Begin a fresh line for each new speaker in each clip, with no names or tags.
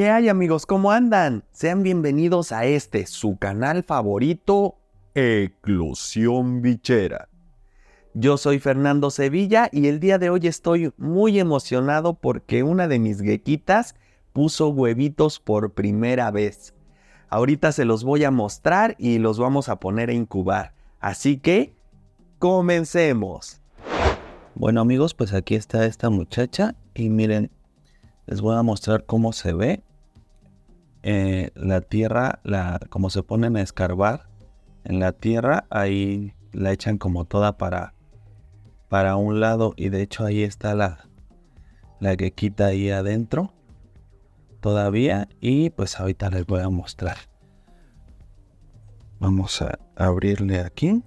¿Qué hay, amigos? ¿Cómo andan? Sean bienvenidos a su canal favorito, Eclosión Bichera. Yo soy Fernando Sevilla y el día de hoy estoy muy emocionado porque una de mis gekitas puso huevitos por primera vez. Ahorita se los voy a mostrar y los vamos a poner a incubar. Así que, comencemos.
Bueno, amigos, pues aquí está esta muchacha y miren, les voy a mostrar cómo se ve la tierra, como se ponen a escarbar en la tierra, ahí la echan como toda para un lado y de hecho ahí está la gequita ahí adentro todavía y pues ahorita les voy a mostrar. Vamos a abrirle aquí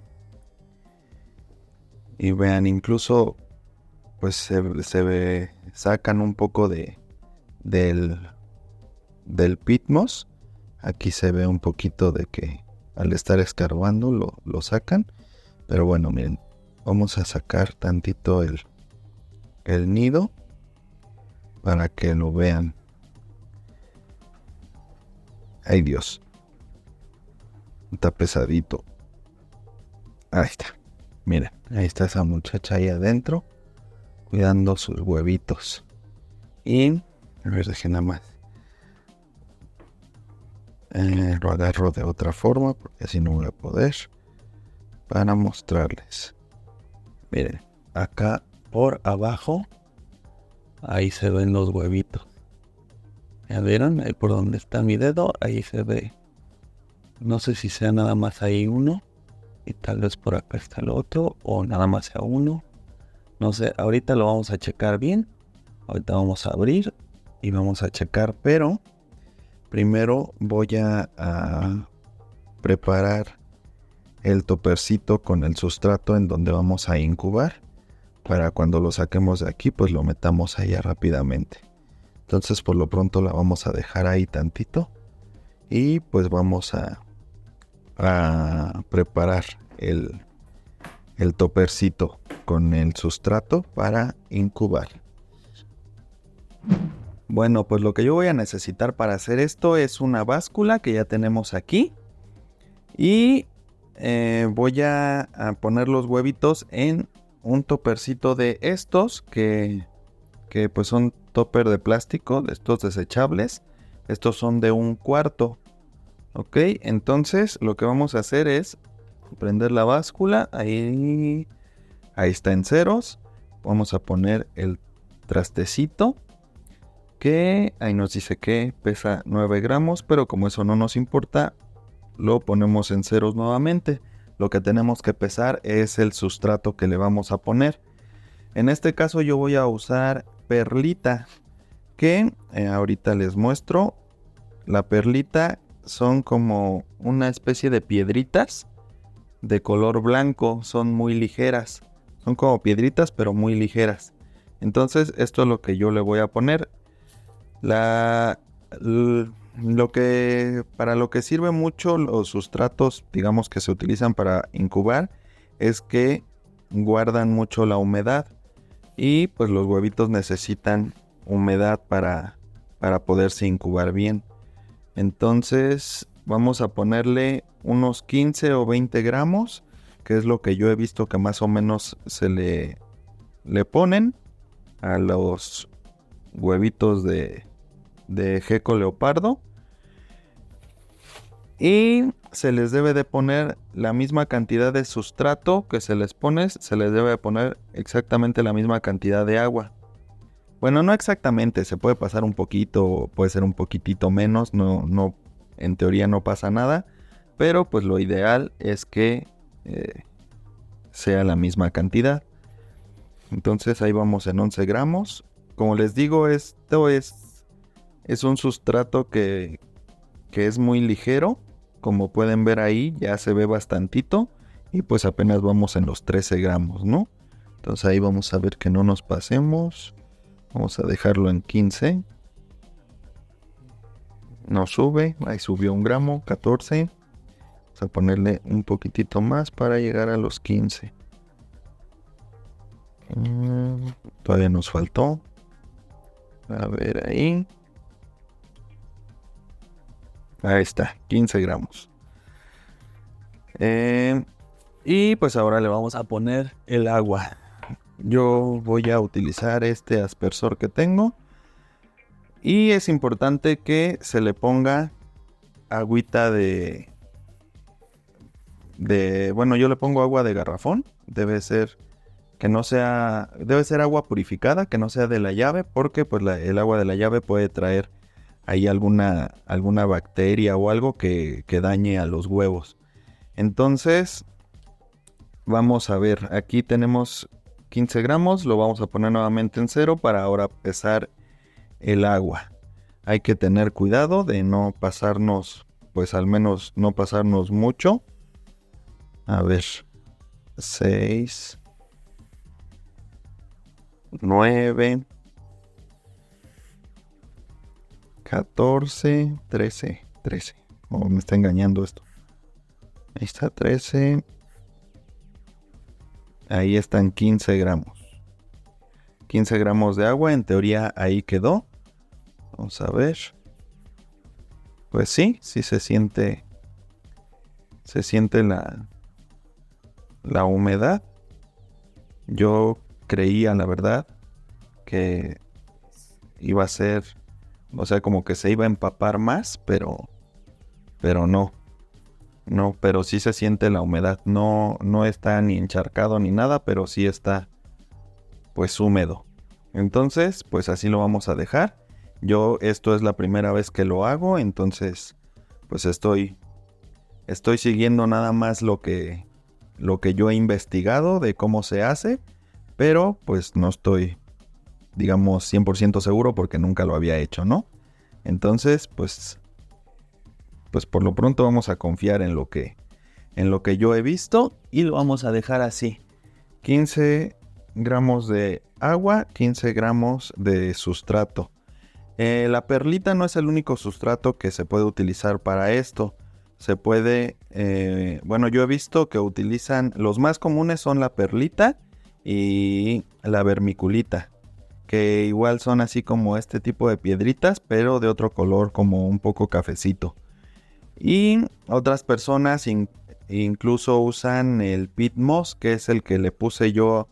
y vean, incluso pues se sacan un poco del pitmos. Aquí se ve un poquito de que al estar escarbando lo sacan. Pero bueno, miren, vamos a sacar tantito el nido para que lo vean. Ay, Dios, está pesadito. Ahí está, miren, ahí está esa muchacha ahí adentro cuidando sus huevitos. Y a ver, dejen nada más lo agarro de otra forma porque así no voy a poder, para mostrarles. Miren, acá por abajo ahí se ven los huevitos. ¿Ya vieron? Ahí por donde está mi dedo, ahí se ve. No sé si sea nada más ahí uno y tal vez por acá está el otro, o nada más sea uno. No sé, ahorita lo vamos a checar bien. Ahorita vamos a abrir y vamos a checar, pero primero voy a preparar el topercito con el sustrato en donde vamos a incubar, para cuando lo saquemos de aquí pues lo metamos allá rápidamente. Entonces por lo pronto la vamos a dejar ahí tantito y pues vamos a preparar el topercito con el sustrato para incubar. Bueno, pues lo que yo voy a necesitar para hacer esto es una báscula que ya tenemos aquí y voy a poner los huevitos en un topercito de estos que pues son topper de plástico, de estos desechables. Estos son de 1/4. Ok, entonces lo que vamos a hacer es prender la báscula. Ahí está en ceros. Vamos a poner el trastecito, que ahí nos dice que pesa 9 gramos, pero como eso no nos importa, lo ponemos en ceros nuevamente. Lo que tenemos que pesar es el sustrato que le vamos a poner. En este caso yo voy a usar perlita, que ahorita les muestro. La perlita son como una especie de piedritas de color blanco, son muy ligeras. Son como piedritas pero muy ligeras. Entonces esto es lo que yo le voy a poner. Para lo que sirve mucho los sustratos, digamos, que se utilizan para incubar, es que guardan mucho la humedad y pues los huevitos necesitan humedad para poderse incubar bien. Entonces vamos a ponerle unos 15 o 20 gramos, que es lo que yo he visto que más o menos se le ponen a los huevitos de gecko leopardo, y se les debe de poner la misma cantidad de sustrato que se les pone, se les debe de poner exactamente la misma cantidad de agua. Bueno, no exactamente, se puede pasar un poquito, puede ser un poquitito menos, no, en teoría no pasa nada, pero pues lo ideal es que sea la misma cantidad. Entonces ahí vamos en 11 gramos. Como les digo, esto es un sustrato que es muy ligero. Como pueden ver ahí, ya se ve bastantito. Y pues apenas vamos en los 13 gramos, ¿no? Entonces ahí vamos a ver que no nos pasemos. Vamos a dejarlo en 15. No sube, ahí subió 1 gramo, 14. Vamos a ponerle un poquitito más para llegar a los 15. Todavía nos faltó. A ver ahí. Ahí está, 15 gramos. Y pues ahora le vamos a poner el agua. Yo voy a utilizar este aspersor que tengo. Y es importante que se le ponga agüita bueno, yo le pongo agua de garrafón. Debe ser agua purificada, que no sea de la llave, porque pues el agua de la llave puede traer ahí alguna bacteria o algo que dañe a los huevos. Entonces, vamos a ver, aquí tenemos 15 gramos, lo vamos a poner nuevamente en cero para ahora pesar el agua. Hay que tener cuidado de no pasarnos, pues al menos no pasarnos mucho. A ver, 6, 9, 14, 13. Oh, me está engañando esto. Ahí está, 13. Ahí están 15 gramos. 15 gramos de agua, en teoría ahí quedó. Vamos a ver. Pues sí se siente la humedad. Yo creía, la verdad, que iba a ser, o sea, como que se iba a empapar más, pero no. No, pero sí se siente la humedad. No está ni encharcado ni nada, pero sí está pues húmedo. Entonces, pues así lo vamos a dejar. Esto es la primera vez que lo hago, entonces pues estoy siguiendo nada más lo que yo he investigado de cómo se hace, pero pues no estoy, digamos, 100% seguro porque nunca lo había hecho, ¿no? Entonces, pues por lo pronto vamos a confiar en lo que yo he visto y lo vamos a dejar así. 15 gramos de agua, 15 gramos de sustrato. La perlita no es el único sustrato que se puede utilizar para esto. Se puede, bueno, yo he visto que utilizan, los más comunes son la perlita y la vermiculita, que igual son así como este tipo de piedritas, pero de otro color, como un poco cafecito. Y otras personas incluso usan el peat moss, que es el que le puse yo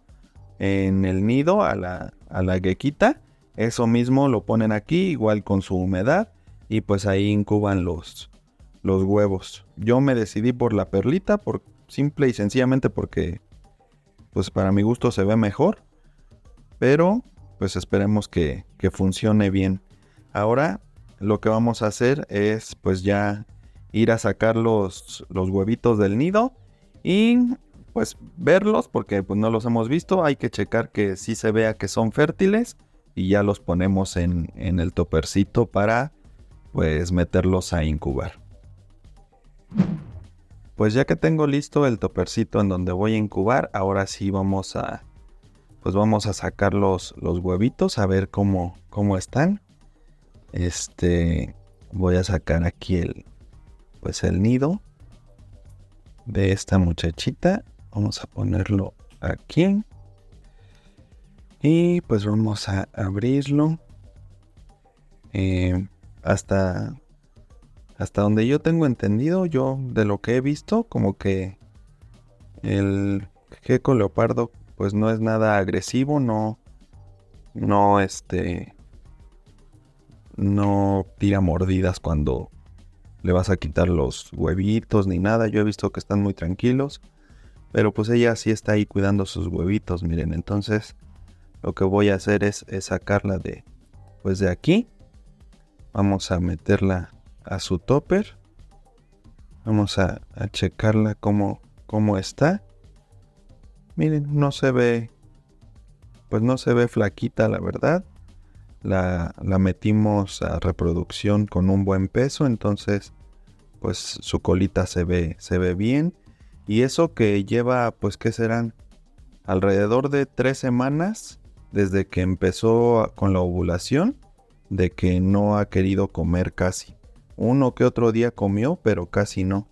en el nido a la gequita. Eso mismo lo ponen aquí, igual con su humedad, y pues ahí incuban los huevos. Yo me decidí por la perlita, simple y sencillamente porque pues para mi gusto se ve mejor, pero pues esperemos que funcione bien. Ahora lo que vamos a hacer es pues ya ir a sacar los huevitos del nido y pues verlos, porque pues no los hemos visto. Hay que checar que sí se vea que son fértiles y ya los ponemos en el topercito para pues meterlos a incubar. Pues ya que tengo listo el topercito en donde voy a incubar, ahora sí vamos a sacar los huevitos a ver cómo están. Voy a sacar aquí el nido de esta muchachita. Vamos a ponerlo aquí. Y pues vamos a abrirlo. Hasta donde yo tengo entendido, yo de lo que he visto, como que el gecko leopardo pues no es nada agresivo, no tira mordidas cuando le vas a quitar los huevitos ni nada. Yo he visto que están muy tranquilos, pero pues ella sí está ahí cuidando sus huevitos, miren. Entonces lo que voy a hacer es sacarla de aquí. Vamos a meterla a su topper. Vamos a checarla cómo está. Miren, no se ve flaquita, la verdad. La metimos a reproducción con un buen peso, entonces pues su colita se ve bien. Y eso que lleva, pues ¿qué serán? Alrededor de 3 semanas desde que empezó con la ovulación, de que no ha querido comer casi. Uno que otro día comió, pero casi no.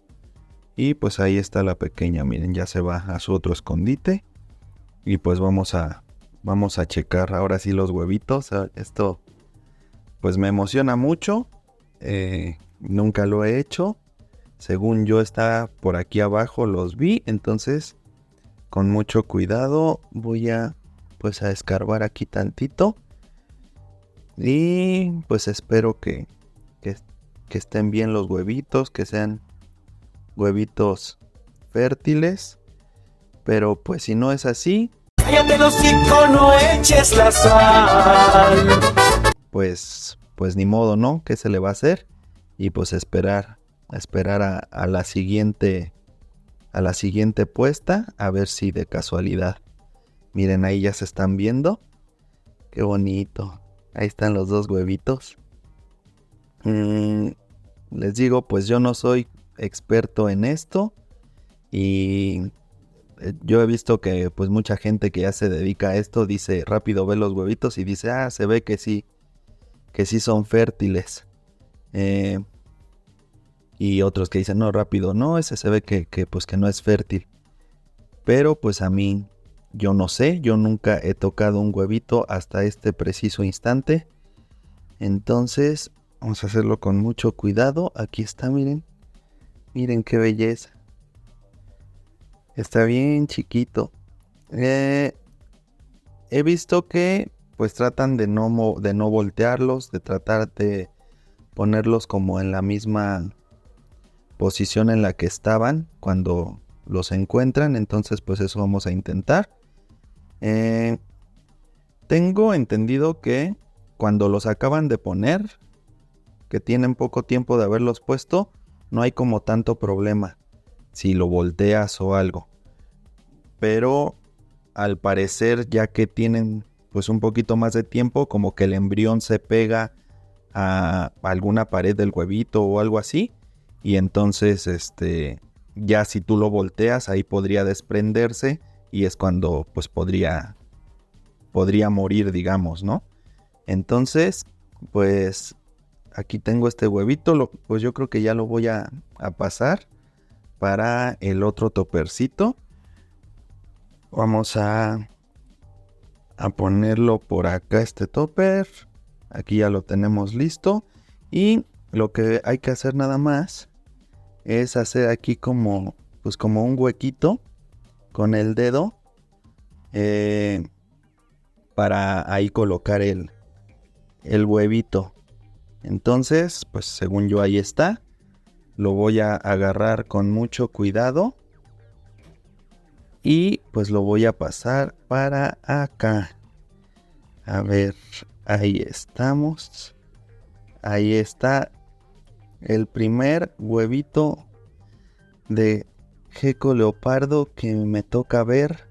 Y pues ahí está la pequeña, miren, ya se va a su otro escondite. Y pues vamos a checar ahora sí los huevitos. Esto pues me emociona mucho. Nunca lo he hecho. Según yo está por aquí abajo, los vi. Entonces, con mucho cuidado voy a pues a escarbar aquí tantito. Y pues espero que estén bien los huevitos, que sean huevitos fértiles. Pero pues si no es así,
cállate el hocico, no eches la sal.
pues ni modo, ¿no? ¿Qué se le va a hacer? Y pues esperar a la siguiente puesta, a ver si de casualidad. Miren, ahí ya se están viendo. Qué bonito. Ahí están los dos huevitos. Les digo, pues yo no soy experto en esto. Y yo he visto que pues mucha gente que ya se dedica a esto dice rápido ve los huevitos y dice, se ve que sí son fértiles. Y otros que dicen, no, rápido, no, ese se ve que pues que no es fértil. Pero pues a mí, yo no sé, yo nunca he tocado un huevito hasta este preciso instante. Entonces, vamos a hacerlo con mucho cuidado. Aquí está, miren. Miren qué belleza. Está bien chiquito. He visto que pues tratan de no voltearlos, de tratar de ponerlos como en la misma posición en la que estaban cuando los encuentran. Entonces pues eso vamos a intentar. Tengo entendido que cuando los acaban de poner, que tienen poco tiempo de haberlos puesto, no hay como tanto problema si lo volteas o algo. Pero al parecer, ya que tienen pues un poquito más de tiempo, como que el embrión se pega a alguna pared del huevito o algo así, y entonces ya si tú lo volteas, ahí podría desprenderse y es cuando pues podría morir, digamos, ¿no? Entonces, pues aquí tengo este huevito, pues yo creo que ya lo voy a pasar para el otro topercito. Vamos a ponerlo por acá, este topper. Aquí ya lo tenemos listo. Y lo que hay que hacer nada más es hacer aquí como un huequito con el dedo para ahí colocar el huevito. Entonces, pues según yo ahí está. Lo voy a agarrar con mucho cuidado. Y pues lo voy a pasar para acá. A ver, ahí estamos. Ahí está el primer huevito de gecko leopardo que me toca ver.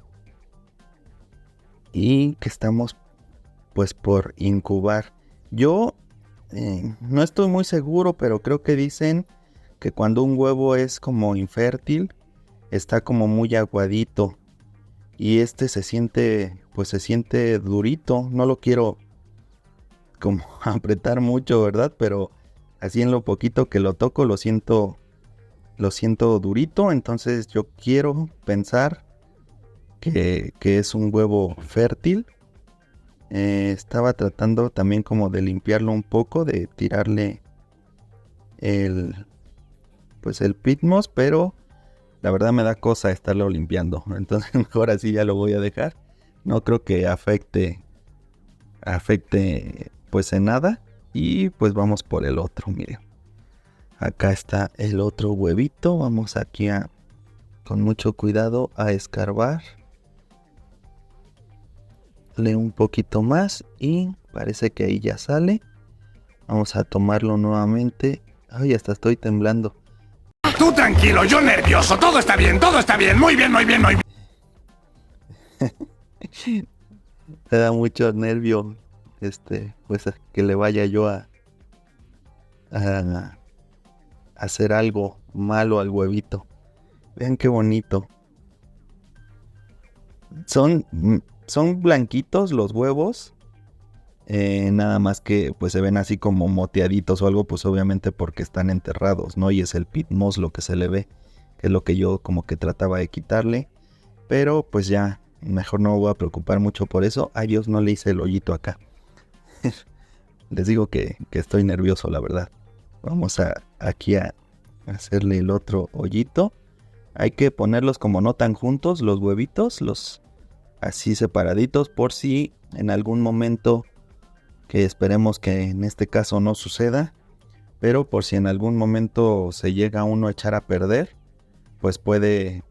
Y que estamos pues por incubar. Yo no estoy muy seguro, pero creo que dicen que cuando un huevo es como infértil, está como muy aguadito. Y se siente durito. No lo quiero como apretar mucho, ¿verdad? Pero así en lo poquito que lo toco lo siento durito. Entonces yo quiero pensar que es un huevo fértil. Estaba tratando también como de limpiarlo un poco, de tirarle el pitmos, pero la verdad me da cosa estarlo limpiando. Entonces mejor así ya lo voy a dejar. No creo que afecte pues en nada. Y pues vamos por el otro, miren. Acá está el otro huevito. Vamos aquí con mucho cuidado a escarbar. Un poquito más y parece que ahí ya sale. Vamos a tomarlo nuevamente. Ay, hasta estoy temblando.
Tú tranquilo, yo nervioso, todo está bien, muy bien, muy bien, muy bien.
Me da mucho nervio, pues que le vaya yo a hacer algo malo al huevito. Vean qué bonito. Son blanquitos los huevos. Nada más que pues se ven así como moteaditos o algo, pues obviamente porque están enterrados, ¿no? Y es el pitmos lo que se le ve, que es lo que yo como que trataba de quitarle. Pero pues ya, mejor no me voy a preocupar mucho por eso. Ay Dios, no le hice el hoyito acá. Les digo que estoy nervioso, la verdad. Vamos aquí a hacerle el otro hoyito. Hay que ponerlos como no tan juntos, los huevitos, los así separaditos, por si en algún momento, que esperemos que en este caso no suceda, pero por si en algún momento se llega uno a echar a perder, pues puede,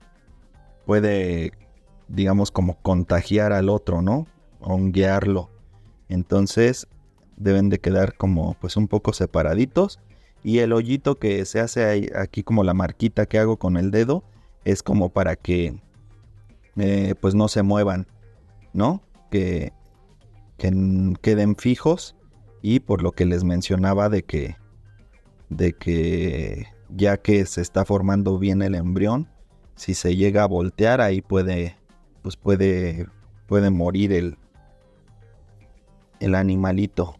digamos, como contagiar al otro, ¿no? Honguearlo. Entonces deben de quedar como pues un poco separaditos. Y el hoyito que se hace ahí, aquí como la marquita que hago con el dedo, es como para que pues no se muevan, ¿no? Que queden fijos. Y por lo que les mencionaba de que ya que se está formando bien el embrión, si se llega a voltear, ahí puede morir el animalito.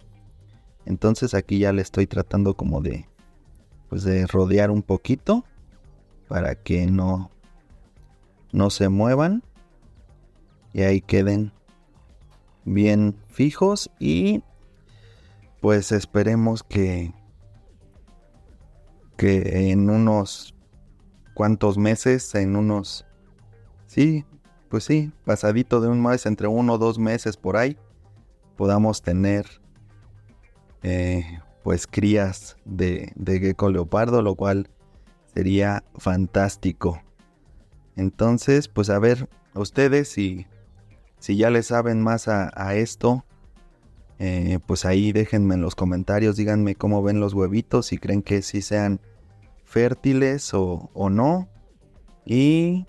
Entonces aquí ya le estoy tratando como de rodear un poquito para que no se muevan y ahí queden bien fijos. Y pues esperemos que en unos cuantos meses, pasadito de un mes, entre 1 o 2 meses por ahí, podamos tener pues crías de gecko leopardo, lo cual sería fantástico. Entonces, pues a ver, ustedes si ya le saben más a esto, pues ahí déjenme en los comentarios, díganme cómo ven los huevitos, si creen que sí sean fértiles o no. Y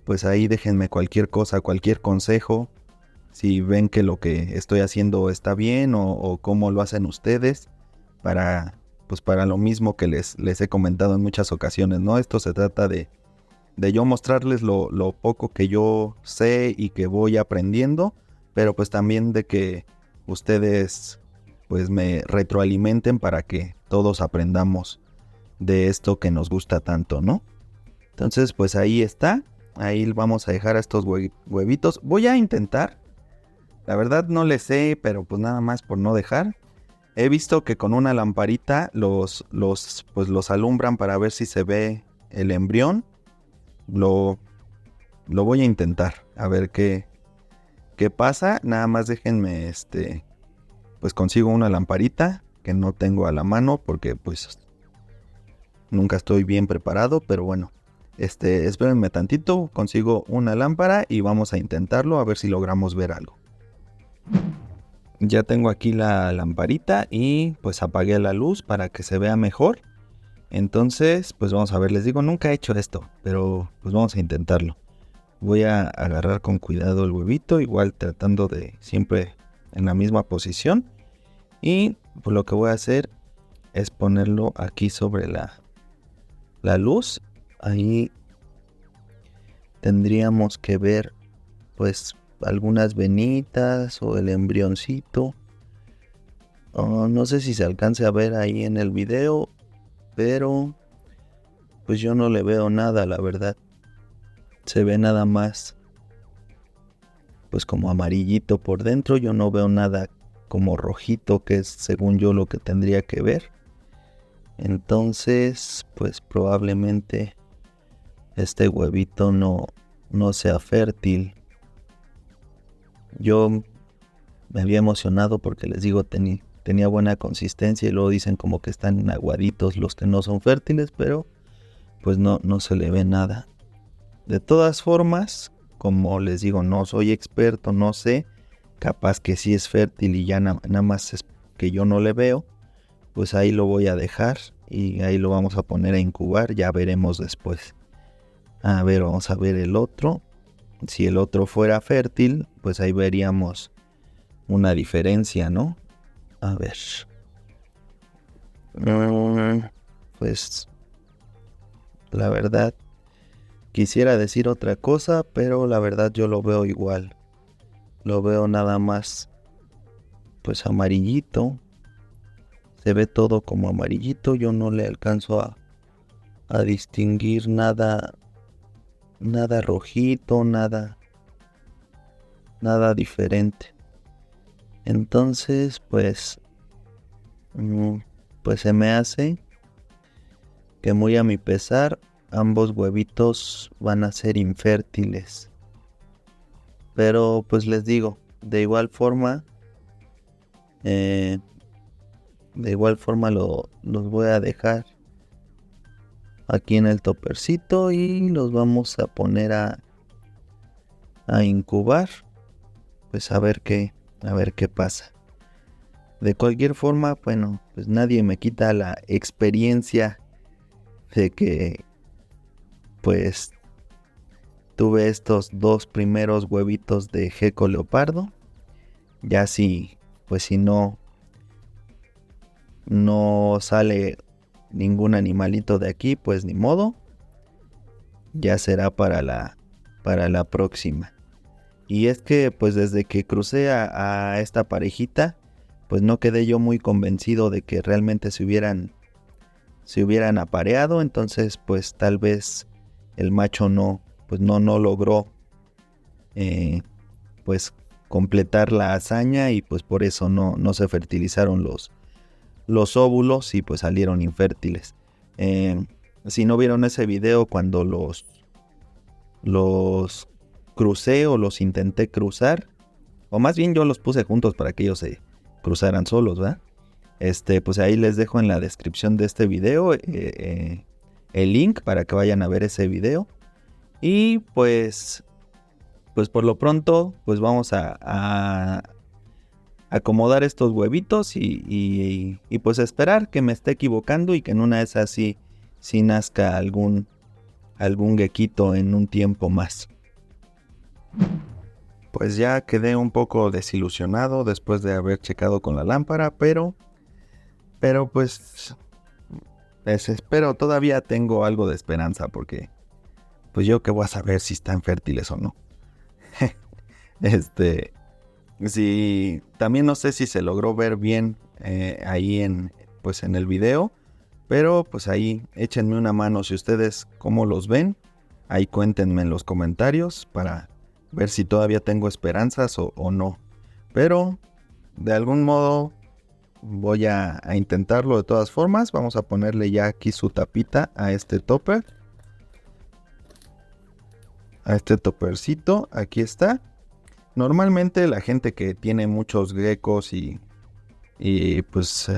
pues ahí déjenme cualquier cosa, cualquier consejo, si ven que lo que estoy haciendo está bien o cómo lo hacen ustedes, para lo mismo que les he comentado en muchas ocasiones, ¿no? Esto se trata de yo mostrarles lo poco que yo sé y que voy aprendiendo, pero pues también de que ustedes pues me retroalimenten para que todos aprendamos de esto que nos gusta tanto, ¿no? Entonces pues ahí está, ahí vamos a dejar a estos huevitos. Voy a intentar, la verdad no le sé, pero pues nada más por no dejar. He visto que con una lamparita los alumbran para ver si se ve el embrión. Lo voy a intentar, a ver qué pasa. Nada más déjenme, pues consigo una lamparita que no tengo a la mano porque pues nunca estoy bien preparado, pero bueno, espérenme tantito, consigo una lámpara y vamos a intentarlo a ver si logramos ver algo. Ya tengo aquí la lamparita y pues apagué la luz para que se vea mejor. Entonces, pues vamos a ver, les digo, nunca he hecho esto, pero pues vamos a intentarlo. Voy a agarrar con cuidado el huevito, igual tratando de siempre en la misma posición. Y pues lo que voy a hacer es ponerlo aquí sobre la luz. Ahí tendríamos que ver pues algunas venitas o el embrioncito. No sé si se alcance a ver ahí en el video, pero pues yo no le veo nada, la verdad. Se ve nada más pues como amarillito por dentro. Yo no veo nada como rojito, que es según yo lo que tendría que ver. Entonces pues probablemente este huevito no sea fértil. Yo me había emocionado porque les digo tenía buena consistencia y luego dicen como que están aguaditos los que no son fértiles, pero pues no se le ve nada. De todas formas, como les digo, no soy experto, no sé, capaz que sí es fértil y ya nada más es que yo no le veo, pues ahí lo voy a dejar y ahí lo vamos a poner a incubar, ya veremos después. A ver, vamos a ver el otro. Si el otro fuera fértil, pues ahí veríamos una diferencia, ¿no? A ver. Pues la verdad quisiera decir otra cosa, pero la verdad yo lo veo igual. Lo veo nada más pues amarillito. Se ve todo como amarillito. Yo no le alcanzo a distinguir nada rojito, nada diferente. Entonces pues se me hace que muy a mi pesar, ambos huevitos van a ser infértiles. Pero pues les digo, de igual forma los voy a dejar aquí en el topercito y los vamos a poner a incubar, pues a ver qué pasa. De cualquier forma, bueno, pues nadie me quita la experiencia de que pues tuve estos 2 primeros huevitos de gecko leopardo. Ya si no sale ningún animalito de aquí, pues ni modo. Ya será para la próxima. Y es que pues desde que crucé a esta parejita, pues no quedé yo muy convencido de que realmente se hubieran apareado. Entonces pues tal vez el macho no logró pues completar la hazaña, y pues por eso no se fertilizaron los óvulos y pues salieron infértiles. Si no vieron ese video cuando los crucé o los intenté cruzar, o más bien yo los puse juntos para que ellos se cruzaran solos, ¿verdad? Pues ahí les dejo en la descripción de este video el link para que vayan a ver ese video. Y pues por lo pronto pues vamos a acomodar estos huevitos y pues esperar que me esté equivocando y que en una de esas sí nazca algún gequito en un tiempo más. Pues ya quedé un poco desilusionado después de haber checado con la lámpara, pero pues desespero, todavía tengo algo de esperanza, porque pues yo qué voy a saber si están fértiles o no. Sí, también no sé si se logró ver bien ahí en el video, pero pues ahí échenme una mano si ustedes cómo los ven. Ahí cuéntenme en los comentarios para ver si todavía tengo esperanzas o no. Pero de algún modo voy a intentarlo de todas formas. Vamos a ponerle ya aquí su tapita a este topper. A este toppercito, aquí está. Normalmente la gente que tiene muchos geckos y pues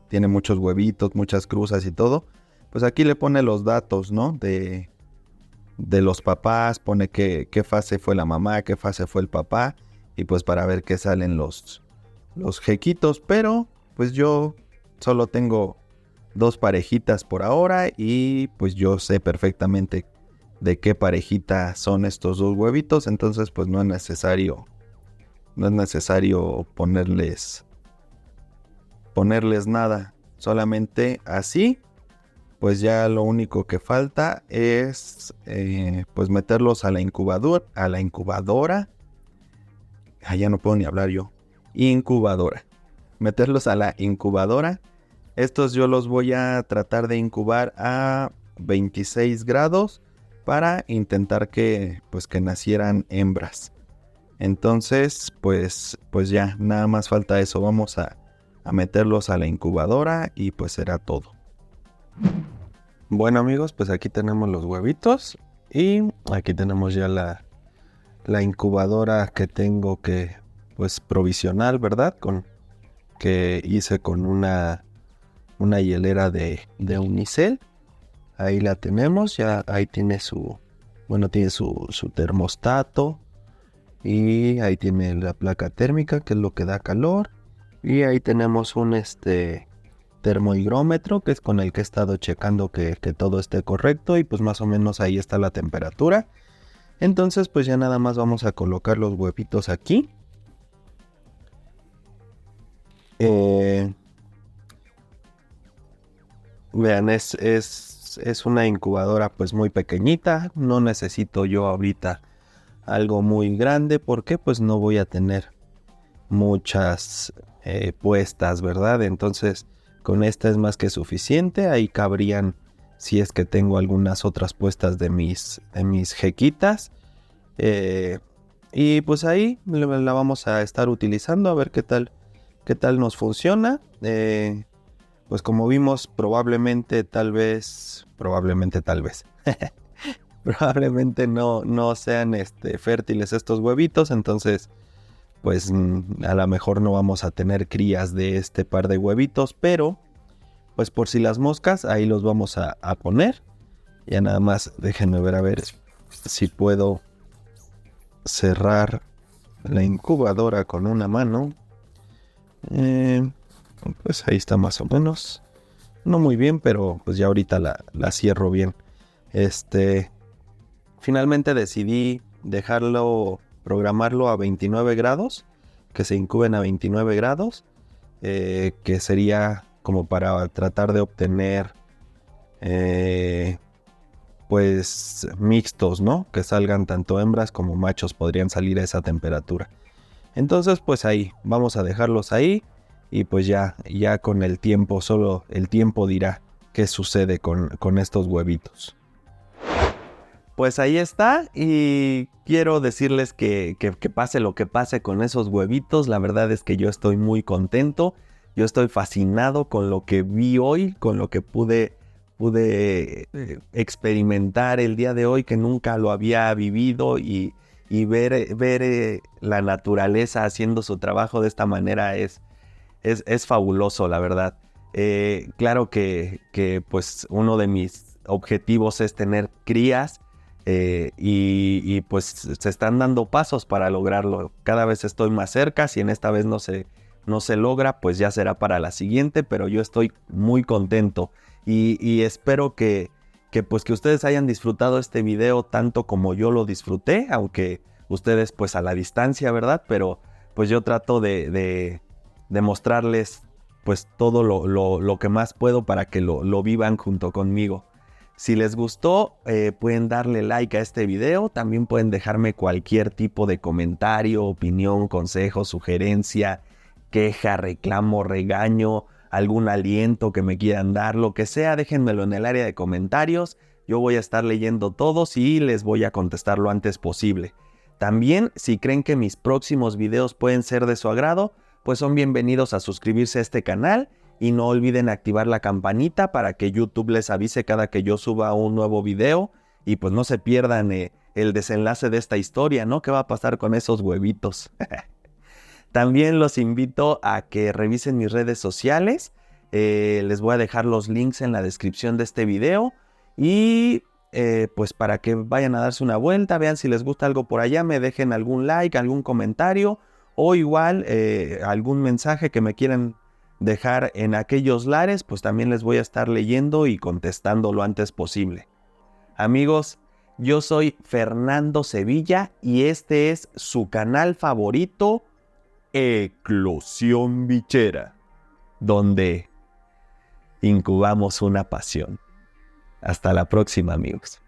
tiene muchos huevitos, muchas cruzas y todo, pues aquí le pone los datos, ¿no? De los papás, pone qué fase fue la mamá, qué fase fue el papá, y pues para ver qué salen los gequitos. Pero pues yo solo tengo 2 parejitas por ahora, y pues yo sé perfectamente de qué parejita son estos 2 huevitos. Entonces pues no es necesario ponerles nada, solamente así. Pues ya lo único que falta es pues meterlos a la incubadora. Ya no puedo ni hablar yo. Incubadora. Meterlos a la incubadora. Estos yo los voy a tratar de incubar a 26 grados para intentar que nacieran hembras. Entonces pues ya nada más falta eso. Vamos a meterlos a la incubadora y pues será todo. Bueno amigos, pues aquí tenemos los huevitos y aquí tenemos ya la incubadora que tengo, que pues provisional, ¿verdad? Que hice con una hielera de unicel. Ahí la tenemos, ya ahí tiene su termostato, y ahí tiene la placa térmica, que es lo que da calor, y ahí tenemos un termohigrómetro, que es con el que he estado checando que todo esté correcto, y pues más o menos ahí está la temperatura. Entonces pues ya nada más vamos a colocar los huevitos aquí. Vean, es una incubadora pues muy pequeñita. No necesito yo ahorita algo muy grande, porque pues no voy a tener muchas puestas, ¿verdad? Entonces con esta es más que suficiente. Ahí cabrían, si es que tengo algunas otras puestas de mis jequitas. Y pues ahí la vamos a estar utilizando a ver qué tal nos funciona. pues como vimos, probablemente tal vez, probablemente no sean fértiles estos huevitos, entonces pues a lo mejor no vamos a tener crías de este par de huevitos, pero pues por si las moscas, ahí los vamos a poner. Ya nada más déjenme ver a ver si puedo cerrar la incubadora con una mano. Pues ahí está más o menos. No muy bien, pero pues ya ahorita la cierro bien. Finalmente decidí programarlo a 29 grados. Que se incuben a 29 grados. Que sería como para tratar de obtener pues mixtos, ¿no? Que salgan tanto hembras como machos podrían salir a esa temperatura. Entonces pues ahí, vamos a dejarlos ahí y pues ya con el tiempo, solo el tiempo dirá qué sucede con estos huevitos.
Pues ahí está y quiero decirles que pase lo que pase con esos huevitos, la verdad es que yo estoy muy contento, yo estoy fascinado con lo que vi hoy, con lo que pude experimentar el día de hoy que nunca lo había vivido y ver la naturaleza haciendo su trabajo de esta manera es fabuloso, la verdad. Claro que pues uno de mis objetivos es tener crías y pues se están dando pasos para lograrlo. Cada vez estoy más cerca, si en esta vez no se logra, pues ya será para la siguiente, pero yo estoy muy contento y espero que ustedes hayan disfrutado este video tanto como yo lo disfruté, aunque ustedes pues a la distancia, ¿verdad? Pero pues yo trato de mostrarles pues todo lo que más puedo para que lo vivan junto conmigo. Si les gustó, pueden darle like a este video. También pueden dejarme cualquier tipo de comentario, opinión, consejo, sugerencia, queja, reclamo, regaño, algún aliento que me quieran dar, lo que sea, déjenmelo en el área de comentarios. Yo voy a estar leyendo todos y les voy a contestar lo antes posible. También, si creen que mis próximos videos pueden ser de su agrado, pues son bienvenidos a suscribirse a este canal y no olviden activar la campanita para que YouTube les avise cada que yo suba un nuevo video y pues no se pierdan el desenlace de esta historia, ¿no? ¿Qué va a pasar con esos huevitos? También los invito a que revisen mis redes sociales, les voy a dejar los links en la descripción de este video y pues para que vayan a darse una vuelta, vean si les gusta algo por allá, me dejen algún like, algún comentario o igual algún mensaje que me quieran dejar en aquellos lares, pues también les voy a estar leyendo y contestando lo antes posible. Amigos, yo soy Fernando Sevilla y este es su canal favorito, Eclosión Bichera, donde incubamos una pasión. Hasta la próxima, amigos.